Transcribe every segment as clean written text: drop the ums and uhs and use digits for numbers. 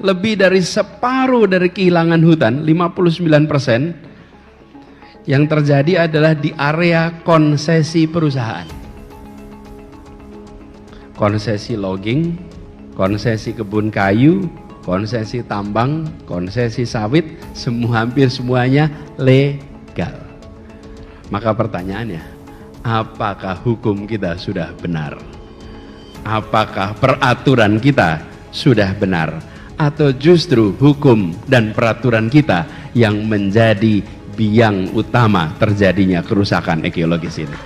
lebih dari separuh dari kehilangan hutan, 59%, yang terjadi adalah di area konsesi perusahaan. Konsesi logging, konsesi kebun kayu, konsesi tambang, konsesi sawit, hampir semuanya legal. Maka pertanyaannya, apakah hukum kita sudah benar? Apakah peraturan kita sudah benar? Atau justru hukum dan peraturan kita yang menjadi biang utama terjadinya kerusakan ekologis ini?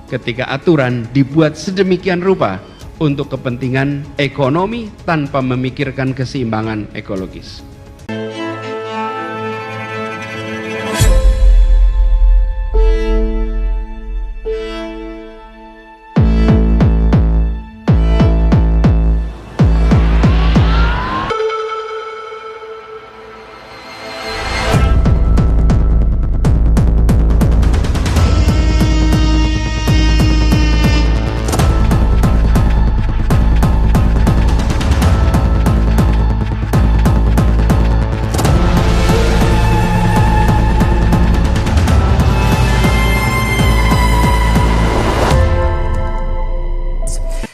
Ketika aturan dibuat sedemikian rupa untuk kepentingan ekonomi tanpa memikirkan keseimbangan ekologis.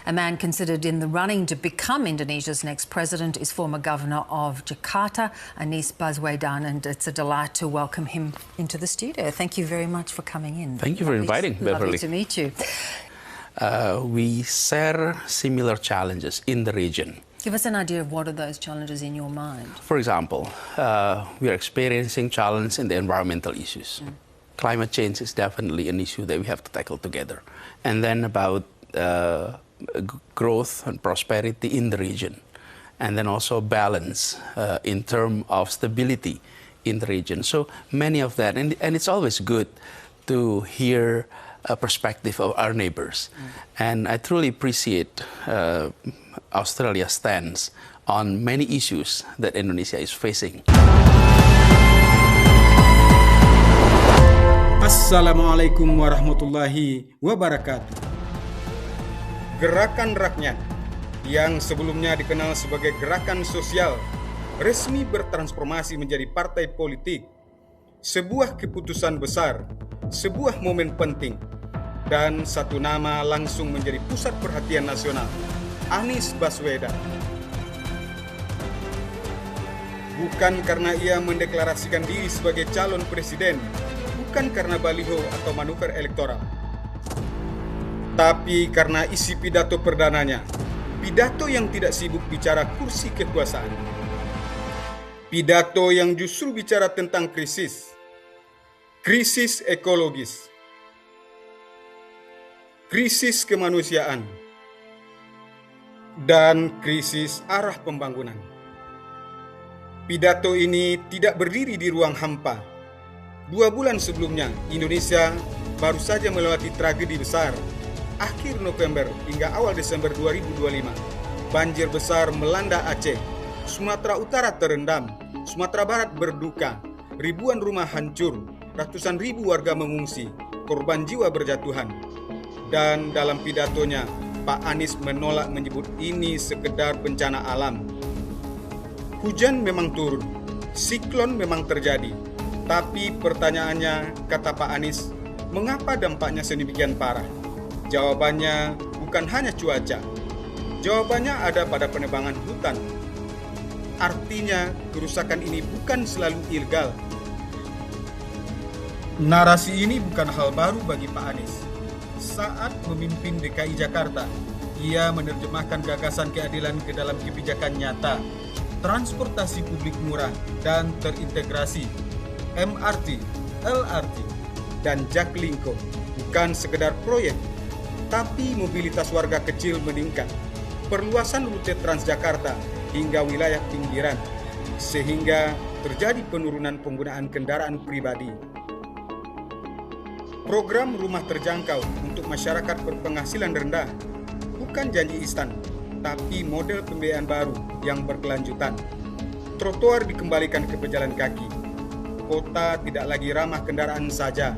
A man considered in the running to become Indonesia's next president is former governor of Jakarta, Anies Baswedan, and it's a delight to welcome him into the studio. Thank you very much for coming in. Thank you for inviting, Beverly. Lovely to meet you. We share similar challenges in the region. Give us an idea of what are those challenges in your mind? For example, we are experiencing challenge in the environmental issues. Climate change is definitely an issue that we have to tackle together. And then about growth and prosperity in the region, and then also balance in terms of stability in the region. So many of that, and it's always good to hear a perspective of our neighbors. And I truly appreciate Australia's stance on many issues that Indonesia is facing. Assalamualaikum warahmatullahi wabarakatuh. Gerakan Rakyat yang sebelumnya dikenal sebagai gerakan sosial resmi bertransformasi menjadi partai politik. Sebuah keputusan besar, sebuah momen penting, dan satu nama langsung menjadi pusat perhatian nasional, Anies Baswedan. Bukan karena ia mendeklarasikan diri sebagai calon presiden, bukan karena baliho atau manuver elektoral, tapi karena isi pidato perdananya, pidato yang tidak sibuk bicara kursi kekuasaan, pidato yang justru bicara tentang krisis ekologis, krisis kemanusiaan, dan krisis arah pembangunan. Pidato ini tidak berdiri di ruang hampa. 2 bulan sebelumnya, Indonesia baru saja melewati tragedi besar. Akhir November hingga awal Desember 2025, banjir besar melanda Aceh, Sumatera Utara terendam, Sumatera Barat berduka, ribuan rumah hancur, ratusan ribu warga mengungsi, korban jiwa berjatuhan. Dan dalam pidatonya, Pak Anies menolak menyebut ini sekedar bencana alam. Hujan memang turun, siklon memang terjadi, tapi pertanyaannya, kata Pak Anies, mengapa dampaknya sedemikian parah? Jawabannya bukan hanya cuaca. Jawabannya ada pada penebangan hutan. Artinya, kerusakan ini bukan selalu ilegal. Narasi ini bukan hal baru bagi Pak Anies. Saat memimpin DKI Jakarta, ia menerjemahkan gagasan keadilan ke dalam kebijakan nyata, transportasi publik murah dan terintegrasi, MRT, LRT, dan Jaklingko, bukan sekedar proyek, tapi mobilitas warga kecil meningkat, perluasan rute Transjakarta hingga wilayah pinggiran, sehingga terjadi penurunan penggunaan kendaraan pribadi. Program rumah terjangkau untuk masyarakat berpenghasilan rendah bukan janji instan, tapi model pembiayaan baru yang berkelanjutan. Trotoar dikembalikan ke pejalan kaki. Kota tidak lagi ramah kendaraan saja,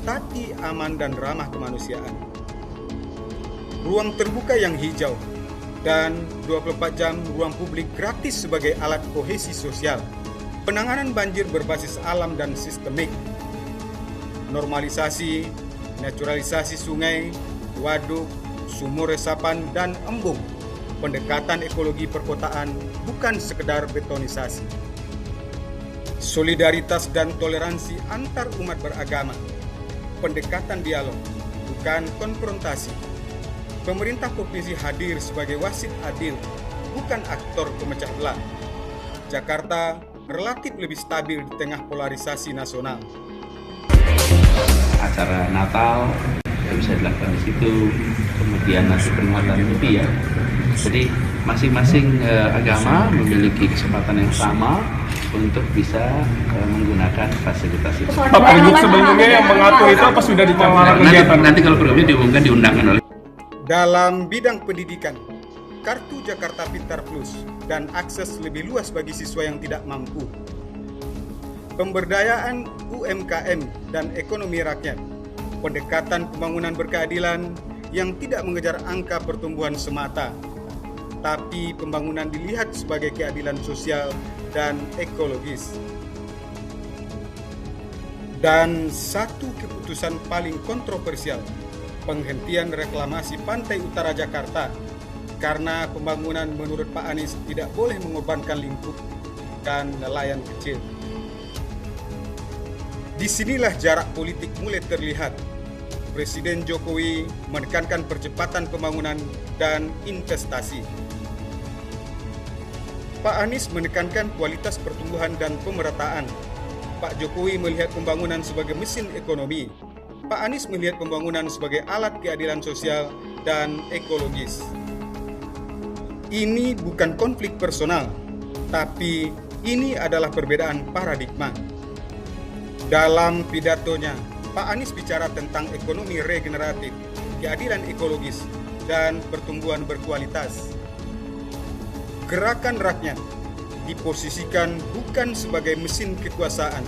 tapi aman dan ramah kemanusiaan. Ruang terbuka yang hijau, dan 24 jam ruang publik gratis sebagai alat kohesi sosial, penanganan banjir berbasis alam dan sistemik, normalisasi, naturalisasi sungai, waduk, sumur resapan, dan embung, pendekatan ekologi perkotaan bukan sekedar betonisasi. Solidaritas dan toleransi antar umat beragama, pendekatan dialog, bukan konfrontasi. Pemerintah provinsi hadir sebagai wasit adil, bukan aktor pemecah belah. Jakarta relatif lebih stabil di tengah polarisasi nasional. Acara Natal bisa dilakukan di situ, kemudian nanti peringatan Nyepi ya. Jadi masing-masing agama memiliki kesempatan yang sama untuk bisa menggunakan fasilitas itu. Pak, untuk sebelumnya yang mengatur itu apa sudah ditawar kegiatan? Nanti kalau programnya diumumkan diundangkan oleh. Dalam bidang pendidikan, Kartu Jakarta Pintar Plus dan akses lebih luas bagi siswa yang tidak mampu. Pemberdayaan UMKM dan ekonomi rakyat, pendekatan pembangunan berkeadilan yang tidak mengejar angka pertumbuhan semata, tapi pembangunan dilihat sebagai keadilan sosial dan ekologis. Dan satu keputusan paling kontroversial, penghentian reklamasi pantai utara Jakarta, karena pembangunan menurut Pak Anies tidak boleh mengorbankan lingkup dan nelayan kecil. Disinilah jarak politik mulai terlihat. Presiden Jokowi menekankan percepatan pembangunan dan investasi. Pak Anies menekankan kualitas pertumbuhan dan pemerataan. Pak Jokowi melihat pembangunan sebagai mesin ekonomi. Pak Anies melihat pembangunan sebagai alat keadilan sosial dan ekologis. Ini bukan konflik personal, tapi ini adalah perbedaan paradigma. Dalam pidatonya, Pak Anies bicara tentang ekonomi regeneratif, keadilan ekologis, dan pertumbuhan berkualitas. Gerakan rakyat diposisikan bukan sebagai mesin kekuasaan,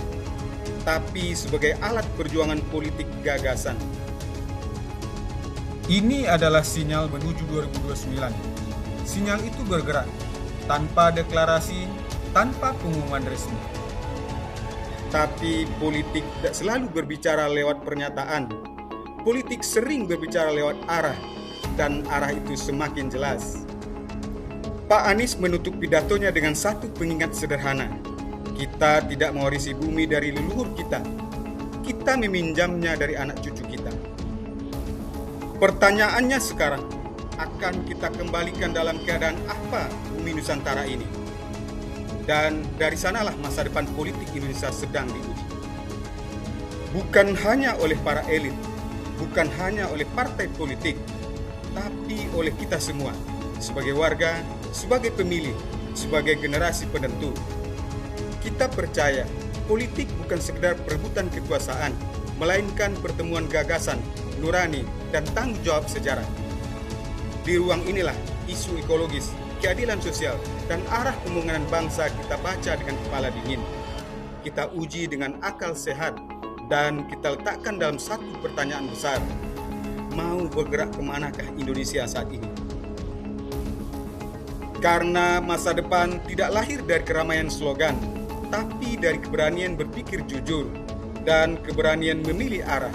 tapi sebagai alat perjuangan politik gagasan. Ini adalah sinyal menuju 2029. Sinyal itu bergerak tanpa deklarasi, tanpa pengumuman resmi. Tapi politik tidak selalu berbicara lewat pernyataan. Politik sering berbicara lewat arah, dan arah itu semakin jelas. Pak Anies menutup pidatonya dengan satu pengingat sederhana. Kita tidak mewarisi bumi dari leluhur kita. Kita meminjamnya dari anak cucu kita. Pertanyaannya sekarang, akan kita kembalikan dalam keadaan apa bumi Nusantara ini? Dan dari sanalah masa depan politik Indonesia sedang diuji. Bukan hanya oleh para elit, bukan hanya oleh partai politik, tapi oleh kita semua, sebagai warga, sebagai pemilih, sebagai generasi penentu. Kita percaya, politik bukan sekedar perebutan kekuasaan, melainkan pertemuan gagasan, nurani, dan tanggung jawab sejarah. Di ruang inilah isu ekologis, keadilan sosial, dan arah pembangunan bangsa kita baca dengan kepala dingin. Kita uji dengan akal sehat, dan kita letakkan dalam satu pertanyaan besar. Mau bergerak kemanakah Indonesia saat ini? Karena masa depan tidak lahir dari keramaian slogan, tapi dari keberanian berpikir jujur dan keberanian memilih arah.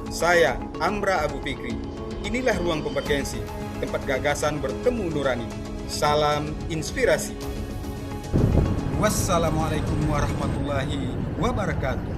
Saya, Amra Abu Fikri, inilah Ruang Konvergensi, tempat gagasan bertemu nurani. Salam inspirasi. Wassalamualaikum warahmatullahi wabarakatuh.